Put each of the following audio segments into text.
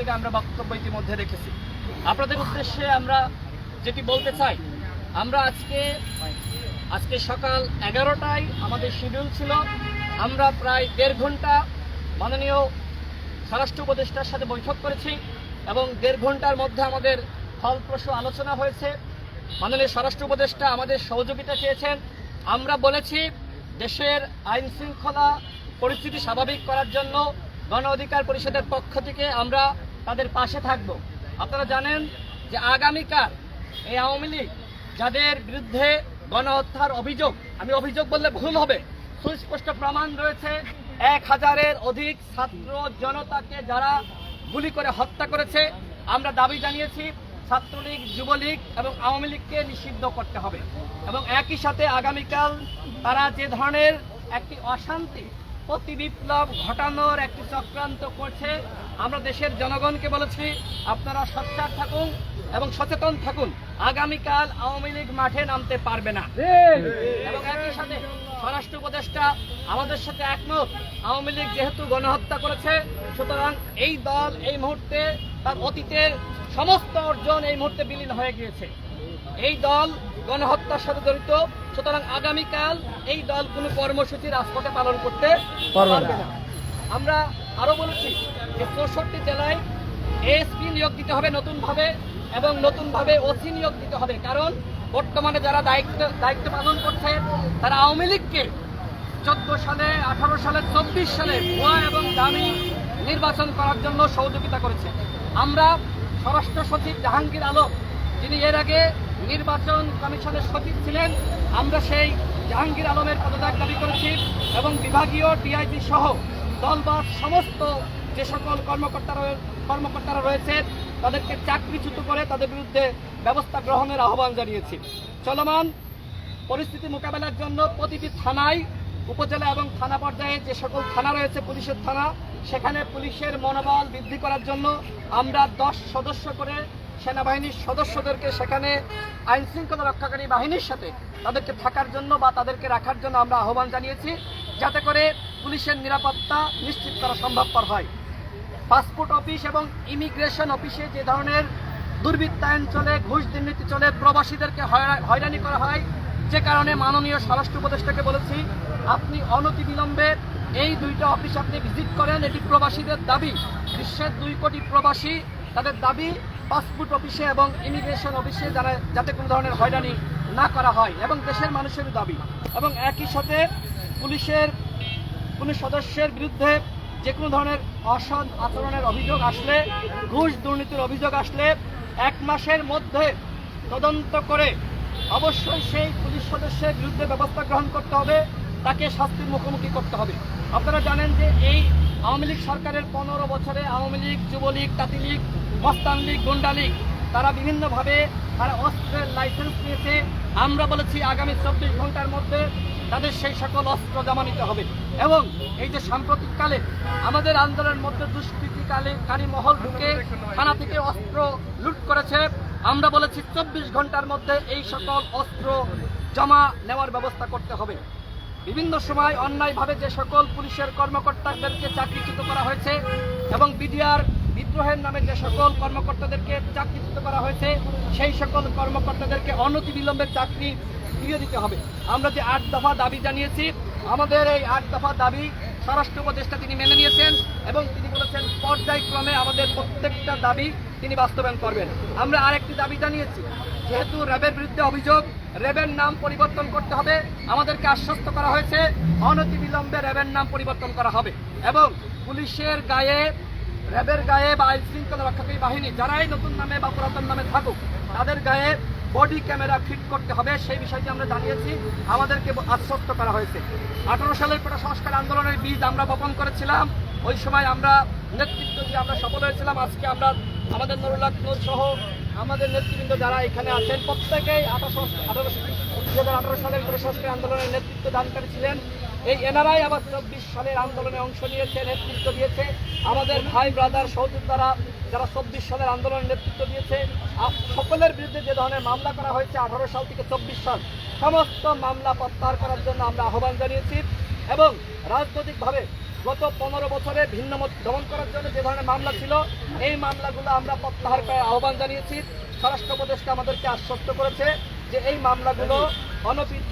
করে আমরা বক্তব্য ইতিমধ্যে রেখেছি। আপনাদের উদ্দেশ্যে আমরা যেটি বলতে চাই, আমরা আজকে সকাল 11টায় আমাদের শিডিউল ছিল। আমরা প্রায় 1.5 ঘন্টা মাননীয় স্বরাষ্ট্র উপদেষ্টার সাথে বৈঠক করেছি এবং 1.5 ঘন্টার মধ্যে আমাদের ফলপ্রসূ আলোচনা হয়েছে। মাননীয় স্বরাষ্ট্র উপদেষ্টা আমাদের সহযোগিতা চেয়েছেন। আমরা বলেছি দেশের আইন শৃঙ্খলা পরিস্থিতি স্বাভাবিক করার জন্য গণ অধিকার পরিষদের পক্ষ থেকে আমরা তাদের পাশে থাকব। আপনারা জানেন যে আগামীকাল এই আওয়ামী লীগ যাদের বিরুদ্ধে গণহত্যার অভিযোগ, আমি অভিযোগ বললে ভুল হবে, সুস্পষ্ট প্রমাণ রয়েছে, 1000-এর অধিক ছাত্র জনতাকে যারা গুলি করে হত্যা করেছে, আমরা দাবি জানিয়েছি ছাত্রলীগ, যুবলীগ এবং আওয়ামী লীগকে নিষিদ্ধ করতে হবে। এবং একই সাথে আগামীকাল তারা যে ধরনের একটি অশান্তি প্রতি বিপ্লব ঘটানোর একটি চক্রান্ত করছে, আমরা দেশের জনগণকে বলেছি আপনারা সোচ্চার থাকুন এবং সচেতন থাকুন। আগামীকাল আওয়ামী লীগ মাঠে নামতে পারবে না। এবং একই সাথে স্বরাষ্ট্র উপদেষ্টা আমাদের সাথে একমত, আওয়ামী লীগ যেহেতু গণহত্যা করেছে, সুতরাং এই দল এই মুহূর্তে তার অতীতের সমস্ত অর্জন এই মুহূর্তে বিলীন হয়ে গিয়েছে। এই দল গণহত্যার সাথে জড়িত, সুতরাং আগামীকাল এই দল কোনো কর্মসূচি রাজপথে পালন করতে পারবে না। আমরা আরো বলেছি যে 64 জেলায় এএসপি নিয়োগ দিতে হবে নতুনভাবে এবং নতুনভাবে ওসি নিয়োগ দিতে হবে। কারণ বর্তমানে যারা দায়িত্ব পালন করছে তারা আওয়ামী লীগকে 14 সালে, 18 সালে, 24 সালে ভুয়া এবং দামি নির্বাচন করার জন্য সহযোগিতা করেছে। আমরা স্বরাষ্ট্র সচিব জাহাঙ্গীর আলম, যিনি এর আগে নির্বাচন কমিশনের সচিব ছিলেন, আমরা সেই জাহাঙ্গীর আলমের পদত্যাগ দাবি করেছি এবং বিভাগীয় ডিআইজি সহ দলবাদ সমস্ত যে সকল কর্মকর্তারা রয়েছেন তাদেরকে চাকরিচ্যুত করে তাদের বিরুদ্ধে ব্যবস্থা গ্রহণের আহ্বান জানিয়েছি। চলমান পরিস্থিতি মোকাবেলার জন্য প্রতিটি থানায়, উপজেলা এবং থানা পর্যায়ে যে সকল থানা রয়েছে পুলিশের থানা, সেখানে পুলিশের মনোবল বৃদ্ধি করার জন্য আমরা 10 সদস্য করে সেনাবাহিনীর সদস্যদেরকে সেখানে আইন শৃঙ্খলা রক্ষাকারী বাহিনীর সাথে তাদেরকে থাকার জন্য বা তাদেরকে রাখার জন্য আমরা আহ্বান জানিয়েছি, যাতে করে পুলিশের নিরাপত্তা নিশ্চিত করা সম্ভবপর হয়। পাসপোর্ট অফিস এবং ইমিগ্রেশন অফিসে যে ধরনের দুর্বৃত্তায়ন চলে, ঘুষ দুর্নীতি চলে, প্রবাসীদেরকে হয়রানি করা হয়, যে কারণে মাননীয় স্বরাষ্ট্র উপদেষ্টাকে বলেছি আপনি অনতিবিলম্বে এই 2টা অফিস আপনি ভিজিট করেন। এটি প্রবাসীদের দাবি, বিশ্বের 2 কোটি প্রবাসী, তাদের দাবি পাসপোর্ট অফিসে এবং ইমিগ্রেশন অফিসে যাতে কোনো ধরনের হয়রানি না করা হয় এবং দেশের মানুষের দাবি। এবং একই সাথে পুলিশের কোনো সদস্যের বিরুদ্ধে যে কোনো ধরনের অসৎ আচরণের অভিযোগ আসলে, ঘুষ দুর্নীতির অভিযোগ আসলে 1 মাসের মধ্যে তদন্ত করে অবশ্যই সেই পুলিশ সদস্যের বিরুদ্ধে ব্যবস্থা গ্রহণ করতে হবে, তাকে শাস্তির মুখোমুখি করতে হবে। আপনারা জানেন যে এই আওয়ামী লীগ সরকারের 15 বছরে আওয়ামী লীগ, যুবলীগ, তাঁতি লীগ, মস্তান লীগ, গুন্ডা লীগ তারা বিভিন্নভাবে তারা অস্ত্রের লাইসেন্স নিয়েছে। আমরা বলেছি আগামী 24 ঘন্টার মধ্যে তাদের সেই সকল অস্ত্র জমা নিতে হবে। এবং এই যে সাম্প্রতিককালে আমাদের আন্দোলনের মধ্যে দুষ্কৃতিকারী মহল ঢুকে থানা থেকে অস্ত্র লুট করেছে, আমরা বলেছি 24 ঘন্টার মধ্যে এই সকল অস্ত্র জমা নেওয়ার ব্যবস্থা করতে হবে। বিভিন্ন সময় অন্যায়ভাবে যে সকল পুলিশের কর্মকর্তাদেরকে চাকরিচ্যুত করা হয়েছে এবং বিডিআর বিদ্রোহের নামে যে সকল কর্মকর্তাদেরকে চাকরিচ্যুত করা হয়েছে, সেই সকল কর্মকর্তাদেরকে অনতিবিলম্বে চাকরি ফিরিয়ে দিতে হবে। আমরা যে 8 দফা দাবি জানিয়েছি, আমাদের এই 8 দফা দাবি স্বরাষ্ট্র উপদেষ্টা তিনি মেনে নিয়েছেন এবং তিনি বলেছেন পর্যায়ক্রমে আমাদের প্রত্যেকটা দাবি তিনি বাস্তবায়ন করবেন। আমরা আরেকটি দাবি জানিয়েছি, যেহেতু র্যাবের বিরুদ্ধে অভিযোগ, র্যাবের নাম পরিবর্তন করতে হবে। আমাদেরকে আশ্বস্ত করা হয়েছে অনতিবিলম্বে র্যাবের নাম পরিবর্তন করা হবে এবং পুলিশের গায়ে, র্যাবের গায়ে বা আইন শৃঙ্খলা রক্ষাকারী বাহিনী যারাই নতুন নামে বা পুরাতন নামে থাকুক তাদের গায়ে বডি ক্যামেরা ফিট করতে হবে, সেই বিষয়টি আমরা জানিয়েছি, আমাদেরকে আশ্বস্ত করা হয়েছে। 18 সালের কোটা সংস্কার আন্দোলনের বীজ আমরা বপন করেছিলাম, ওই সময় আমরা নেতৃত্ব দিয়ে আমরা সফল হয়েছিলাম। আজকে আমরা আমাদের নুরুল হক নূর সহ আমাদের নেতৃবৃন্দ যারা এখানে আছেন প্রত্যেকেই 2018 সালের কোটা সংস্কার আন্দোলনের নেতৃত্ব দানকারী ছিলেন। এই এনারাই আবার 24 সালের আন্দোলনে অংশ নিয়েছে, নেতৃত্ব দিয়েছে। আমাদের ভাই ব্রাদার সহযোদ্ধারা যারা 24 সালের আন্দোলনের নেতৃত্ব দিয়েছে, সকলের বিরুদ্ধে যে ধরনের মামলা করা হয়েছে 18 সাল থেকে 24 সাল, সমস্ত মামলা প্রত্যাহার করার জন্য আমরা আহ্বান জানিয়েছি এবং রাজনৈতিকভাবে গত 15 বছরে ভিন্ন মত দমন করার জন্য যে ধরনের মামলা ছিল, এই মামলাগুলো আমরা প্রত্যাহার করার আহ্বান জানিয়েছি। স্বরাষ্ট্র উপদেষ্টা আমাদেরকে আশ্বস্ত করেছে যে এই মামলাগুলো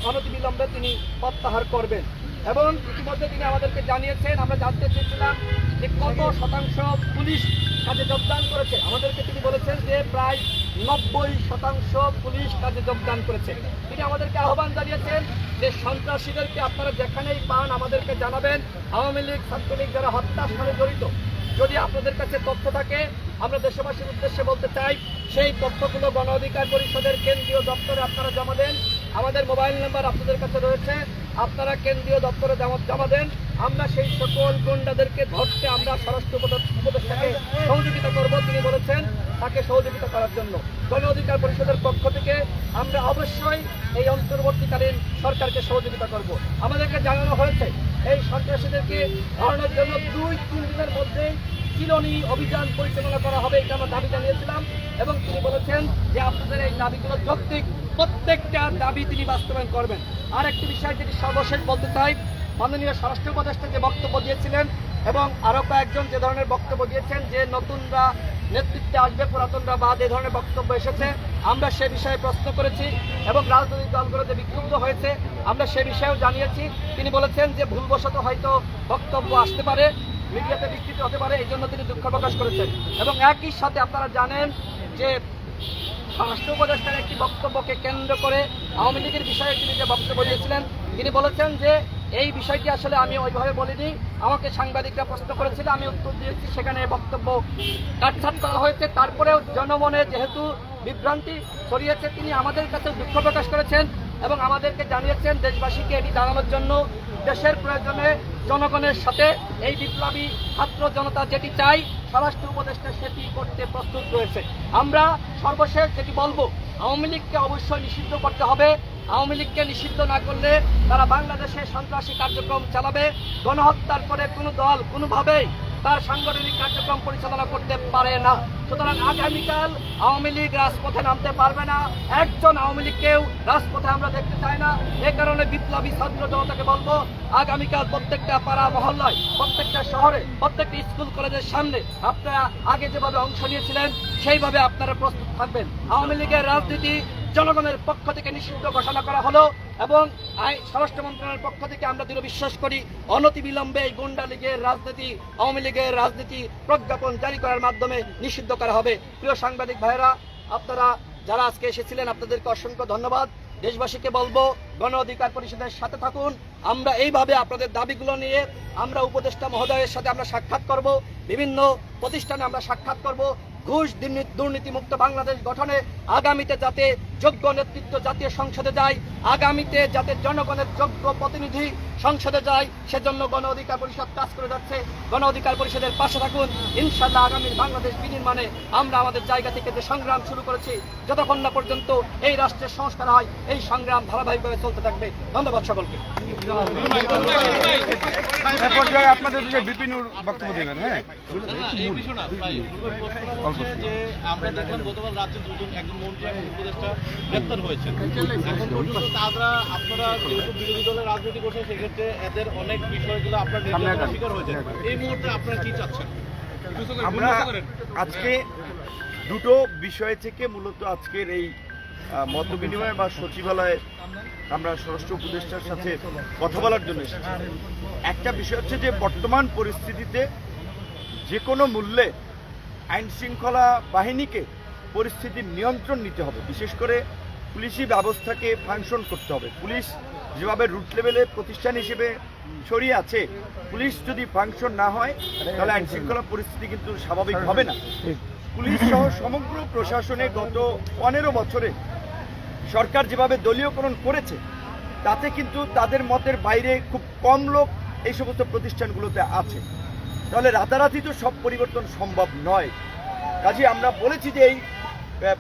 অনতিবিলম্বে তিনি প্রত্যাহার করবেন। এবং ইতিমধ্যে তিনি আমাদেরকে জানিয়েছেন, আমরা জানতে চেয়েছিলাম যে কত শতাংশ পুলিশ কাজে যোগদান করেছে। আমাদেরকে তিনি বলেছেন যে প্রায় 90% পুলিশ কাজে যোগদান করেছে। তিনি আমাদেরকে আহ্বান জানিয়েছেন যে সন্ত্রাসীদেরকে আপনারা যেখানেই পান আমাদেরকে জানাবেন। আওয়ামী লীগ, ছাত্রলীগ যারা হত্যার সাথে জড়িত, যদি আপনাদের কাছে তথ্য থাকে, আমরা দেশবাসীর উদ্দেশ্যে বলতে চাই সেই তথ্যগুলো গণ অধিকার পরিষদের কেন্দ্রীয় দপ্তরে আপনারা জমা দেন। আমাদের মোবাইল নাম্বার আপনাদের কাছে রয়েছে, আপনারা কেন্দ্রীয় দপ্তরে জমা দেন। আমরা সেই সকল গুন্ডাদেরকে ধরতে আমরা স্বরাষ্ট্র উপদেষ্টাকে সহযোগিতা করব। তিনি বলেছেন তাকে সহযোগিতা করার জন্য গণ অধিকার পরিষদের পক্ষ থেকে আমরা অবশ্যই এই অন্তর্বর্তীকালীন সরকারকে সহযোগিতা করব। আমাদেরকে জানানো হয়েছে এই সন্ত্রাসীদেরকে ধরানোর জন্য 2-3 দিনের মধ্যেই চিরনি অভিযান পরিচালনা করা হবে, এটা আমরা দাবি জানিয়েছিলাম। এবং তিনি বলেছেন যে আপনাদের এই দাবিগুলো যৌক্তিক, প্রত্যেকটা দাবি তিনি বাস্তবায়ন করবেন। আর একটি বিষয় যেটি সর্বশেষ বলতে চাই, মাননীয় স্বরাষ্ট্র উপদেষ্টা যে বক্তব্য দিয়েছিলেন এবং আরো কয়েকজন যে ধরনের বক্তব্য দিয়েছেন যে নতুনরা নেতৃত্বে আসবে, পুরাতনরা বাদ, এই ধরনের বক্তব্য এসেছে। আমরা সে বিষয়ে প্রশ্ন করেছি এবং রাজনৈতিক দলগুলো যে বিক্ষুব্ধ হয়েছে আমরা সে বিষয়েও জানিয়েছি। তিনি বলেছেন যে ভুলবশত হয়তো বক্তব্য আসতে পারে, মিডিয়াতে বিস্তৃত হতে পারে, এই জন্য তিনি দুঃখ প্রকাশ করেছেন। এবং একই সাথে আপনারা জানেন যে স্বরাষ্ট্র উপদেষ্টার একটি বক্তব্যকে কেন্দ্র করে আওয়ামী লীগের বিষয়ে তিনি যে বক্তব্য দিয়েছিলেন, তিনি বলেছেন যে এই বিষয়টি আসলে আমি ওইভাবে বলিনি, আমাকে সাংবাদিকরা প্রশ্ন করেছিল, আমি উত্তর দিয়েছি, সেখানে বক্তব্য কাটছাট করা হয়েছে। তারপরেও জনমনে যেহেতু বিভ্রান্তি ছড়িয়েছে, তিনি আমাদের কাছে দুঃখ প্রকাশ করেছেন এবং আমাদেরকে জানিয়েছেন দেশবাসীকে এটি জানানোর জন্য দেশের প্রয়োজনে জনগণের সাথে এই বিপ্লবী ছাত্র জনতা যেটি চাই স্বরাষ্ট্র উপদেষ্টা সেটি করতে প্রস্তুত রয়েছে। আমরা সর্বশেষ যেটি বলবো, আওয়ামী লীগকে অবশ্যই নিষিদ্ধ করতে হবে। আওয়ামী লীগকে নিষিদ্ধ না করলে তারা বাংলাদেশে সন্ত্রাসী কার্যক্রম চালাবে। গণহত্যার পরে কোনো দল কোনোভাবেই তার সাংগঠনিক কার্যক্রম পরিচালনা করতে পারে না। সুতরাং আগামীকাল আওয়ামী লীগ রাজপথে নামতে পারবে না, একজন আওয়ামী লীগকেও রাজপথে আমরা দেখতে চাই না। এ কারণে বিপ্লবী ছাত্র জনতাকে বলবো, আগামীকাল প্রত্যেকটা পাড়া মহল্লায়, প্রত্যেকটা শহরে, প্রত্যেকটা স্কুল কলেজের সামনে আপনারা আগে যেভাবে অংশ নিয়েছিলেন সেইভাবে আপনারা প্রস্তুত থাকবেন। আওয়ামী লীগের রাজনীতি জনগণের পক্ষ থেকে নিষিদ্ধ ঘোষণা করা হলো এবং স্বরাষ্ট্র মন্ত্রণালয়ের পক্ষ থেকে আমরা দৃঢ় বিশ্বাস করি অনতিবিলম্বে এই গুন্ডা লীগের রাজনীতি, আওয়ামী লীগের রাজনীতি প্রজ্ঞাপন জারি করার মাধ্যমে নিষিদ্ধ করা হবে। প্রিয় সাংবাদিক ভাইয়েরা, আপনারা যারা আজকে এসেছিলেন আপনাদেরকে অসংখ্য ধন্যবাদ। দেশবাসীকে বলবো গণ অধিকার পরিষদের সাথে থাকুন। আমরা এইভাবে আপনাদের দাবিগুলো নিয়ে আমরা উপদেষ্টা মহোদয়ের সাথে আমরা সাক্ষাৎ করব, বিভিন্ন প্রতিষ্ঠানে আমরা সাক্ষাৎ করব। ঘুষ দুর্নীতি মুক্ত বাংলাদেশ গঠনে আগামীতে যাতে যোগ্য নেতৃত্ব জাতীয় সংসদে যায়, আগামীতে যাতে জনগণের যোগ্য প্রতিনিধি সংসদে যায়, সেজন্য গণ অধিকার পরিষদ কাজ করে যাচ্ছে। গণ অধিকার পরিষদের পাশে থাকুন। ইনশাআল্লাহ আগামীর বাংলাদেশ বিনির্মাণে আমরা আমাদের জায়গা থেকে যে সংগ্রাম শুরু করেছি, যতক্ষণ না পর্যন্ত এই রাষ্ট্রের সংস্কার হয়, এই সংগ্রাম ধারাবাহিকভাবে চলতে থাকবে। ধন্যবাদ সকলকে। আপনাদের বিপিন বক্তব্য দেবেন। হ্যাঁ, যে আমরা দেখলাম গতকাল রাতে একজন মন্ত্রী এবং উপদেষ্টা গ্রেপ্তার হয়েছে। এখন পর্যন্ত আপনারা যেহেতু বিরোধী দলের রাজনীতি করছেন, সেক্ষেত্রে এদের অনেক বিষয়গুলো আপনার নির্যাতনের শিকার হয়েছে। এই মুহূর্তে আপনারা কি চাচ্ছেন? আমরা আজকে দুটো বিষয় থেকে মূলত আজকের এই মত বিনিময় বা সচিবালয়ে আমরা স্বরাষ্ট্র উপদেষ্টার সাথে কথা বলার জন্য এসেছি। একটা বিষয় হচ্ছে যে বর্তমান পরিস্থিতিতে যে কোনো মূল্যে আইন শৃঙ্খলা বাহিনীকে পরিস্থিতির নিয়ন্ত্রণ নিতে হবে, বিশেষ করে পুলিশি ব্যবস্থাকে ফাংশন করতে হবে। পুলিশ যেভাবে রুট লেভেলে প্রতিষ্ঠান হিসেবে ছড়িয়ে আছে, পুলিশ যদি ফাংশন না হয় তাহলে আইন শৃঙ্খলা পরিস্থিতি কিন্তু স্বাভাবিক হবে না। পুলিশ সহ সমগ্র প্রশাসনে গত 15 বছরে সরকার যেভাবে দলীয়করণ করেছে, তাতে কিন্তু তাদের মতের বাইরে খুব কম লোক এই সমস্ত প্রতিষ্ঠানগুলোতে আছে। তাহলে রাতারাতি তো সব পরিবর্তন সম্ভব নয়। কাজে আমরা বলেছি যে এই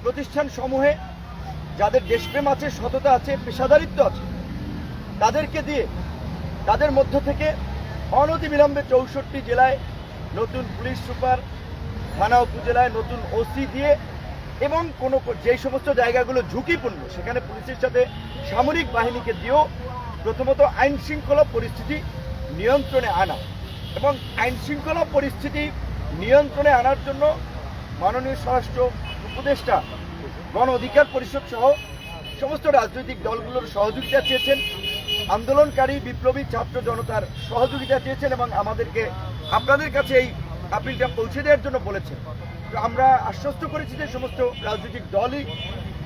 প্রতিষ্ঠান সমূহে যাদের দেশপ্রেম আছে, সততা আছে, পেশাদারিত্ব আছে, তাদেরকে দিয়ে তাদের মধ্য থেকে অনতিবিলম্বে 64 জেলায় নতুন পুলিশ সুপার, থানা উপজেলায় নতুন ওসি দিয়ে এবং কোনো যেই সমস্ত জায়গাগুলো ঝুঁকিপূর্ণ সেখানে পুলিশের সাথে সামরিক বাহিনীকে দিয়েও প্রথমত আইন শৃঙ্খলা পরিস্থিতি নিয়ন্ত্রণে আনা। এবং আইন শৃঙ্খলা পরিস্থিতি নিয়ন্ত্রণে আনার জন্য মাননীয় স্বরাষ্ট্র উপদেষ্টা গণ অধিকার পরিষদ সহ সমস্ত রাজনৈতিক দলগুলোর সহযোগিতা চেয়েছেন, আন্দোলনকারী বিপ্লবী ছাত্র জনতার সহযোগিতা চেয়েছেন এবং আমাদেরকে আপনাদের কাছে এই আপিলটা পৌঁছে দেওয়ার জন্য বলেছেন। তো আমরা আশ্বস্ত করেছি যে সমস্ত রাজনৈতিক দলই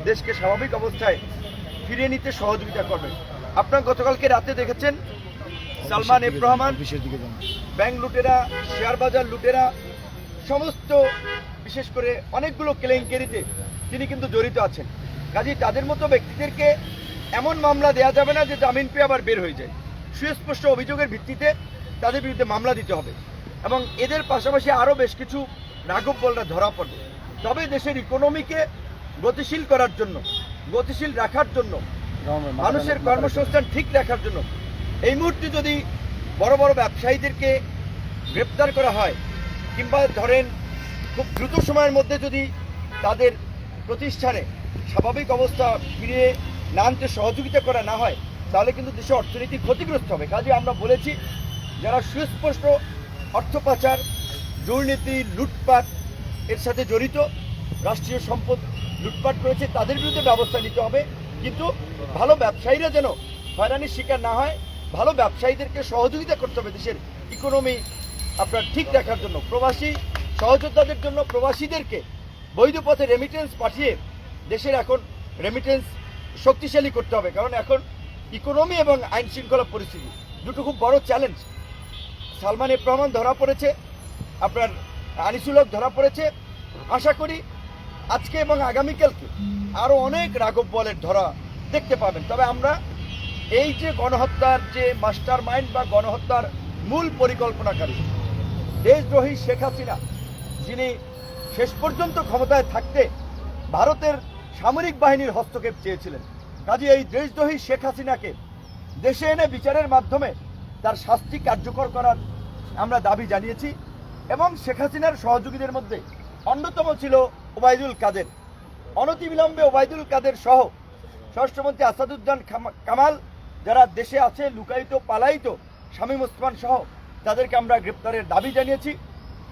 দেশকে স্বাভাবিক অবস্থায় ফিরিয়ে নিতে সহযোগিতা করবে। আপনারা গতকালকে রাতে দেখেছেন সালমান এফ রহমান, ব্যাংক লুটেরা, শেয়ার বাজার লুটেরা, সমস্ত বিশেষ করে অনেকগুলো কেলেঙ্কারিতে তিনি কিন্তু জড়িত আছেন। কাজেই তাদের মতো ব্যক্তিদেরকে এমন মামলা দেওয়া যাবে না যে জামিন পেয়ে আবার বের হয়ে যায়। সুস্পষ্ট অভিযোগের ভিত্তিতে তাদের বিরুদ্ধে মামলা দিতে হবে এবং এদের পাশাপাশি আরও বেশ কিছু রাঘব বলরা ধরা পড়বে। তবে দেশের ইকোনমিকে গতিশীল করার জন্য, গতিশীল রাখার জন্য, মানুষের কর্মসংস্থান ঠিক রাখার জন্য এই মুহূর্তে যদি বড় বড় ব্যবসায়ীদেরকে গ্রেপ্তার করা হয় কিংবা ধরেন খুব দ্রুত সময়ের মধ্যে যদি তাদের প্রতিষ্ঠানে স্বাভাবিক অবস্থা ফিরিয়ে না আনতে সহযোগিতা করা না হয় তাহলে কিন্তু দেশের অর্থনীতি ক্ষতিগ্রস্ত হবে। কাজে আমরা বলেছি যারা সুস্পষ্ট অর্থ পাচার, দুর্নীতি, লুটপাট এর সাথে জড়িত, রাষ্ট্রীয় সম্পদ লুটপাট করেছে তাদের বিরুদ্ধে ব্যবস্থা নিতে হবে, কিন্তু ভালো ব্যবসায়ীরা যেন হয়রানির শিকার না হয়। ভালো ব্যবসায়ীদেরকে সহযোগিতা করতে হবে দেশের ইকোনমি আপনার ঠিক রাখার জন্য। প্রবাসী সহযোদ্ধাদের জন্য প্রবাসীদেরকে বৈধ পথে রেমিটেন্স পাঠিয়ে দেশের এখন রেমিটেন্স শক্তিশালী করতে হবে, কারণ এখন ইকোনমি এবং আইন শৃঙ্খলা পরিস্থিতি দুটো খুব বড় চ্যালেঞ্জ। সালমান এফ রহমান ধরা পড়েছে, আপনার আনিসুল হক ধরা পড়েছে। আশা করি আজকে এবং আগামীকালকে আরও অনেক রাঘব বলের ধরা দেখতে পাবেন। তবে আমরা এই যে গণহত্যার যে মাস্টার মাইন্ড বা গণহত্যার মূল পরিকল্পনাকারী দেশদ্রোহী শেখ হাসিনা, যিনি শেষ পর্যন্ত ক্ষমতায় থাকতে ভারতের সামরিক বাহিনীর হস্তক্ষেপ চেয়েছিলেন, কাজে এই দেশদ্রোহী শেখ হাসিনাকে দেশে এনে বিচারের মাধ্যমে তার শাস্তি কার্যকর করার আমরা দাবি জানিয়েছি। এবং শেখ হাসিনার সহযোগীদের মধ্যে অন্যতম ছিল ওবায়দুল কাদের। অনতিবিলম্বে ওবায়দুল কাদের সহ স্বরাষ্ট্রমন্ত্রী আসাদুজ্জামান কামাল, যারা দেশে আছে লুকায়িত পালায়িত, শামীম ওসমান সহ তাদেরকে আমরা গ্রেপ্তারের দাবি জানিয়েছি।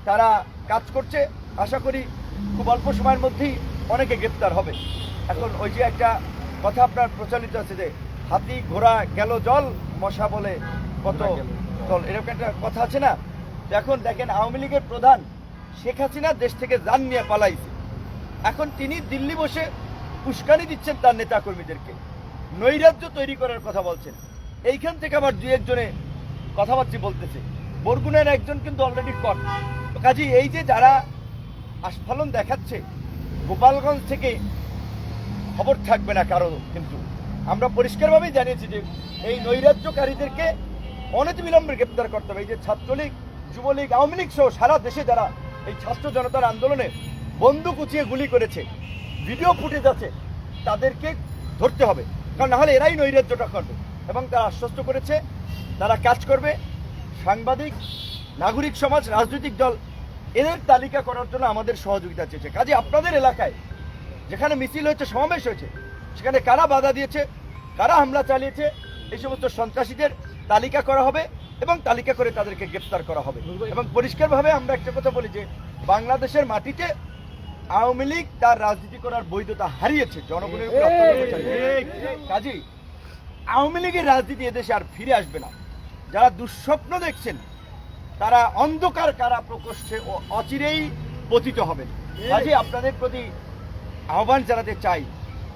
তারা কাজ করছে, আশা করি খুব অল্প সময়ের মধ্যেই অনেকে গ্রেপ্তার হবে। এখন ওই যে একটা কথা আপনার প্রচলিত আছে যে হাতি ঘোড়া গেল জল, মশা বলে কত জল, এরকম একটা কথা আছে না? এখন দেখেন আওয়ামী লীগের প্রধান শেখ হাসিনা দেশ থেকে যান নিয়ে পালাইছে, এখন তিনি দিল্লি বসে উস্কানি দিচ্ছেন তার নেতাকর্মীদেরকে, নৈরাজ্য তৈরি করার কথা বলছেন। এইখান থেকে আবার দুই একজনে কথাবার্তা বলতেছে, বরগুনার একজন কিন্তু অলরেডি কট। কাজে এই যে যারা আস্ফালন দেখাচ্ছে, গোপালগঞ্জ থেকে খবর থাকবে না কারো, কিন্তু আমরা পরিষ্কারভাবেই জানিয়েছি যে এই নৈরাজ্যকারীদেরকে অনতিবিলম্বে গ্রেপ্তার করতে হবে। এই যে ছাত্রলীগ, যুবলীগ, আওয়ামী লীগ সহ সারা দেশে যারা এই ছাত্র জনতার আন্দোলনে বন্দুক উঁচিয়ে গুলি করেছে, ভিডিও ফুটেজ আছে, তাদেরকে ধরতে হবে, কারণ নাহলে এরাই নৈরাজ্যটা করবে। এবং তারা আশ্বস্ত করেছে তারা কাজ করবে। সাংবাদিক, নাগরিক সমাজ, রাজনৈতিক দল এদের তালিকা করার জন্য আমাদের সহযোগিতা চেয়েছে। কাজে আপনাদের এলাকায় যেখানে মিছিল হয়েছে, সমাবেশ হয়েছে, সেখানে কারা বাধা দিয়েছে, কারা হামলা চালিয়েছে, এই সমস্ত সন্ত্রাসীদের তালিকা করা হবে এবং তালিকা করে তাদেরকে গ্রেপ্তার করা হবে। এবং পরিষ্কারভাবে আমরা একটা কথা বলি যে বাংলাদেশের মাটিতে আওয়ামী লীগ তার রাজনীতি করার বৈধতা হারিয়েছে, জনগণের উপর অত্যাচার চালিয়েছে। কাজেই আওয়ামী লীগের রাজনীতি এদেশে আর ফিরে আসবে না। যারা দুঃস্বপ্ন দেখছেন তারা অন্ধকার কারা প্রকোষ্ঠে অচিরেই পতিত হবেন। কাজেই আপনাদের প্রতি আহ্বান জানাতে চাই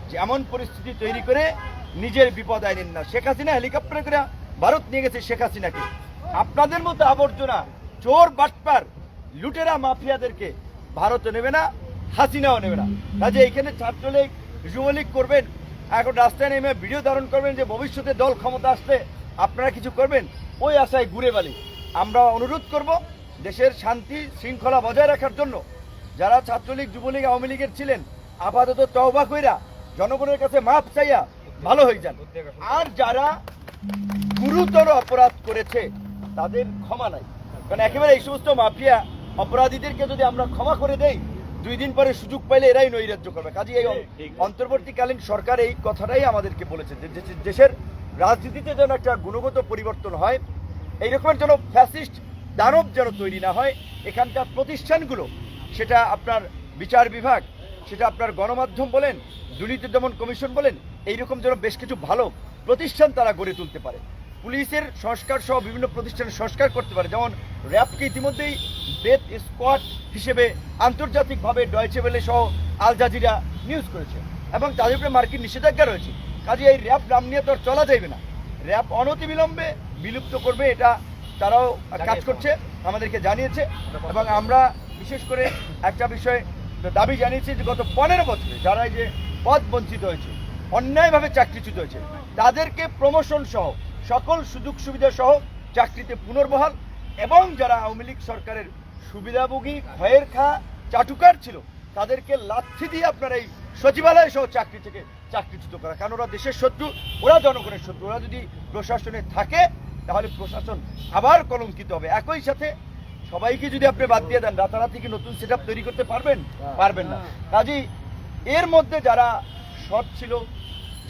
যে এমন পরিস্থিতি তৈরি করে নিজের বিপদ আইনেন না। শেখ হাসিনা হেলিকপ্টারে করে ভারত নিয়ে গেছে শেখ হাসিনাকে, আপনাদের মতো আবর্জনা, চোর, বাটপার, লুটেরা, মাফিয়াদেরকে ভারতও নেবে না, হাসিনাও নেবে না। কাজে এইখানে ছাত্রলীগ, যুবলীগ করবেন, এখন রাস্তায় নেমে ভিডিও ধারণ করবেন যে ভবিষ্যতে দল ক্ষমতা আসলে আপনারা কিছু করবেন, ওই আশায় ঘুরে বালি। আমরা অনুরোধ করব দেশের শান্তি শৃঙ্খলা বজায় রাখার জন্য যারা ছাত্রলীগ, যুবলীগ, আওয়ামী লীগের ছিলেন, আপাতত তওবা কইরা জনগণের কাছে মাপ চাইয়া ভালো হয়ে যান। আর যারা গুরুতর অপরাধ করেছে তাদের ক্ষমা নাই, কারণ একেবারে এই সমস্ত মাফিয়া অপরাধীদেরকে যদি আমরা ক্ষমা করে দেই, 2 দিন পরে সুযোগ পাইলে এরাই নৈরাজ্য করবে। কাজে এই অন্তর্বর্তীকালীন সরকার এই কথাটাই আমাদেরকে বলেছে যে দেশের রাজনীতিতে যেন একটা গুণগত পরিবর্তন হয়, এইরকমের যেন ফ্যাসিস্ট দানব যেন তৈরি না হয়। এখানকার প্রতিষ্ঠানগুলো, সেটা আপনার বিচার বিভাগ, সেটা আপনার গণমাধ্যম বলেন, দুর্নীতি দমন কমিশন বলেন, এইরকম যেন বেশ কিছু ভালো প্রতিষ্ঠান তারা গড়ে তুলতে পারে। পুলিশের সংস্কার সহ বিভিন্ন প্রতিষ্ঠানের সংস্কার করতে পারে। যেমন র্যাবকে ইতিমধ্যেই ডেথ স্কোয়াড হিসেবে আন্তর্জাতিকভাবে ডয়েচে ওয়েলে সহ আল জাজিরা নিউজ করেছে এবং তাদের উপরে মার্কিন নিষেধাজ্ঞা রয়েছে। কাজে এই র্যাব নাম নিয়ে তো আর চলা যাবে না। র্যাব অনতিবিলম্বে বিলুপ্ত করবে, এটা তারাও কাজ করছে, আমাদেরকে জানিয়েছে। এবং আমরা বিশেষ করে একটা বিষয়ে দাবি জানিয়েছি যে গত 15 বছরে যারা এই যে পদ বঞ্চিত হয়েছে, অন্যায়ভাবে চাকরিচ্যুত হয়েছে, তাদেরকে প্রমোশন সহ সকল সুযোগ সুবিধা সহ চাকরিতে পুনর্বহাল, এবং যারা আওয়ামী লীগ সরকারের সুবিধাভোগী খয়ের খা চাটুকার ছিল, তাদেরকে লাথি দিয়ে আপনার এই সচিবালয় সহ চাকরি থেকে চাকরিচ্যুত করা। কারণ ওরা দেশের শত্রু, ওরা জনগণের শত্রু। ওরা যদি প্রশাসনে থাকে তাহলে প্রশাসন আবার কলঙ্কিত হবে। একই সাথে সবাইকে যদি আপনি বাদ দিয়ে দেন, রাতারাতি কি নতুন সেট তৈরি করতে পারবেন না। কাজেই এর মধ্যে যারা সৎ ছিল,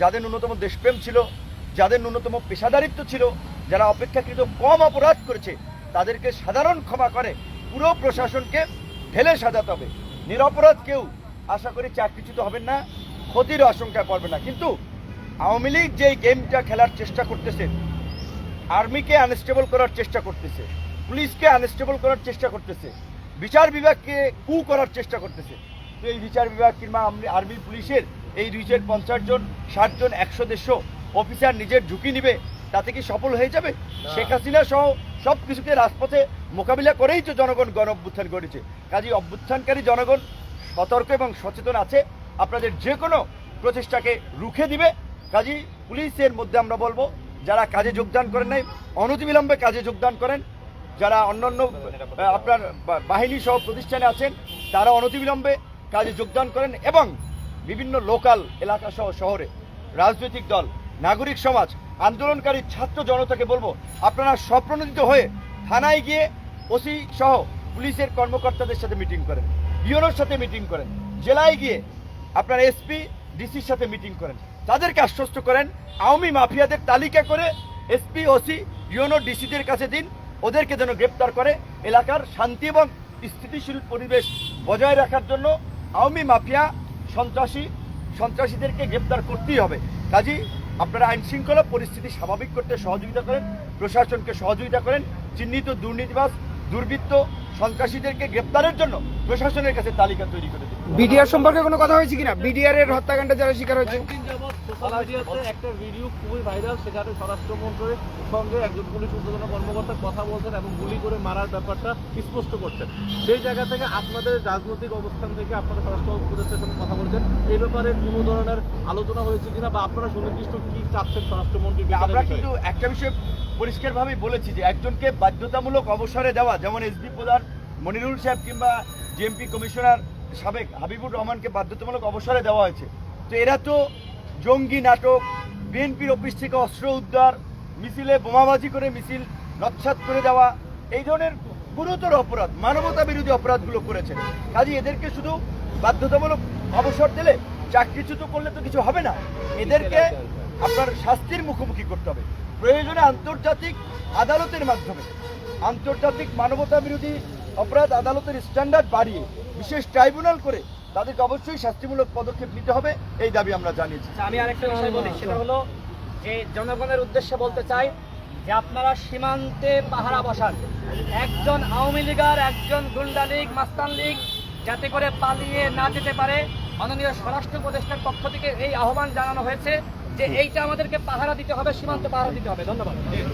যাদের ন্যূনতম দেশপ্রেম ছিল, যাদের ন্যূনতম পেশাদারিত্ব ছিল, যারা অপেক্ষাকৃত কম অপরাধ করেছে, তাদেরকে সাধারণ ক্ষমা করে পুরো প্রশাসনকে ঢেলে সাজাতে হবে। নিরপরাধ কেউ আশা করি চাকরিচ্যুত হবেন না, ক্ষতির আশঙ্কা করবে না। কিন্তু আওয়ামী লীগ যে গেমটা খেলার চেষ্টা করতেছে, আর্মিকে আনস্টেবল করার চেষ্টা করতেছে, পুলিশকে আনস্টেবল করার চেষ্টা করতেছে, বিচার বিভাগকে কু করার চেষ্টা করতেছে, তো এই বিচার বিভাগ কিংবা আর্মি পুলিশের এই 250 জন, 60 জন, 100-150 অফিসার নিজের ঝুঁকি নিবে, তাতে কি সফল হয়ে যাবে? শেখ হাসিনা সহ সব কিছুকে রাজপথে মোকাবিলা করেই তো জনগণ গণ অভ্যুত্থান করেছে। কাজেই অভ্যুত্থানকারী জনগণ সতর্ক এবং সচেতন আছে, আপনাদের যে কোনো প্রচেষ্টাকে রুখে দিবে। কাজেই পুলিশের মধ্যে আমরা বলবো, যারা কাজে যোগদান করেন নাই অনতিবিলম্বে কাজে যোগদান করেন। যারা অন্যান্য আপনার বাহিনী সহ প্রতিষ্ঠানে আছেন, তারা অনতিবিলম্বে কাজে যোগদান করেন। এবং বিভিন্ন লোকাল এলাকা সহ শহরে রাজনৈতিক দল, নাগরিক সমাজ, আন্দোলনকারী ছাত্র জনতাকে বলবো, আপনারা স্বপ্রণোদিত হয়ে থানায় গিয়ে ওসি সহ পুলিশের কর্মকর্তাদের সাথে মিটিং করেন, ইউনোর সাথে মিটিং করেন, জেলায় গিয়ে আপনার এসপি ডিসির সাথে মিটিং করেন, তাদেরকে আশ্বস্ত করেন আওয়ামী মাফিয়াদের তালিকা করে এসপি, ওসি, ইউনো, ডিসিদের কাছে দিন, ওদেরকে যেন গ্রেপ্তার করে এলাকার শান্তি এবং স্থিতিশীল পরিবেশ বজায় রাখার জন্য আওয়ামী মাফিয়া সন্ত্রাসীদেরকে গ্রেপ্তার করতেই হবে। কাজেই আপনারা আইন শৃঙ্খলা পরিস্থিতি স্বাভাবিক করতে সহযোগিতা করেন, প্রশাসনকে সহযোগিতা করেন, চিহ্নিত দুর্নীতিবাজ, দুর্বৃত্ত, সন্ত্রাসীদেরকে গ্রেপ্তারের জন্য প্রশাসনের কাছে তালিকা তৈরি করে দিন। বিডিআর সম্পর্কে কোনো কথা হয়েছে কিনা? বিডিআর এর হত্যাকাণ্ডে যারা শিকার হয়েছে, সোশ্যাল মিডিয়াতে একটা ভিডিও খুবই ভাইরাল, সেখানে স্বরাষ্ট্রমন্ত্রীর সঙ্গে একজন পুলিশ ঊর্ধ্বতন কর্মকর্তা কথা বলছেন এবং গুলি করে মারার ব্যাপারটা স্পষ্ট করছেন। সেই জায়গা থেকে আপনাদের রাজনৈতিক অবস্থান থেকে আপনারা স্বরাষ্ট্র উপদেষ্টার সঙ্গে কথা বলছেন, এই ব্যাপারে কোনো ধরনের আলোচনা হয়েছে কিনা, বা আপনারা সুনির্দিষ্ট কি চাচ্ছেন স্বরাষ্ট্রমন্ত্রী? আমরা কিন্তু একটা বিষয় পরিষ্কারভাবে বলেছি যে একজনকে বাধ্যতামূলক অবসরে দেওয়া, যেমন এসবি প্রধান মনিরুল সাহেব কিংবা জিএমপি কমিশনার সাবেক হাবিবুর রহমানকে বাধ্যতামূলক অবসরে দেওয়া হয়েছে। তো এরা তো জঙ্গি নাটক, বিএনপির অফিস থেকে অস্ত্র উদ্ধার, মিছিলে বোমাবাজি করে মিছিল নৎসাৎ করে দেওয়া, এই ধরনের গুরুতর অপরাধ, মানবতা বিরোধী অপরাধগুলো করেছেন। কাজে এদেরকে শুধু বাধ্যতামূলক অবসর দিলে, চাকরিচ্যুত করলে তো কিছু হবে না, এদেরকে আপনার শাস্তির মুখোমুখি করতে হবে। প্রয়োজনে আন্তর্জাতিক আদালতের মাধ্যমে, আন্তর্জাতিক মানবতা বিরোধী অপরাধ আদালতের স্ট্যান্ডার্ড বাড়িয়ে বিশেষ ট্রাইব্যুনাল করে তাদেরকে অবশ্যই শাস্তিমূলক পদক্ষেপ নিতে হবে, এই দাবি আমরা জানিয়েছি। আমি আরেকটা বিষয় বলি, সেটা হলো যে জনগণের উদ্দেশ্যে বলতে চাই যে আপনারা সীমান্তে পাহারা বসান, একজন আওয়ামী লীগার, একজন গুন্ডা লীগ, মাস্তান লীগ যাতে করে পালিয়ে না যেতে পারে। মাননীয় স্বরাষ্ট্র উপদেষ্টার পক্ষ থেকে এই আহ্বান জানানো হয়েছে যে এইটা আমাদেরকে পাহারা দিতে হবে, সীমান্তে পাহারা দিতে হবে। ধন্যবাদ।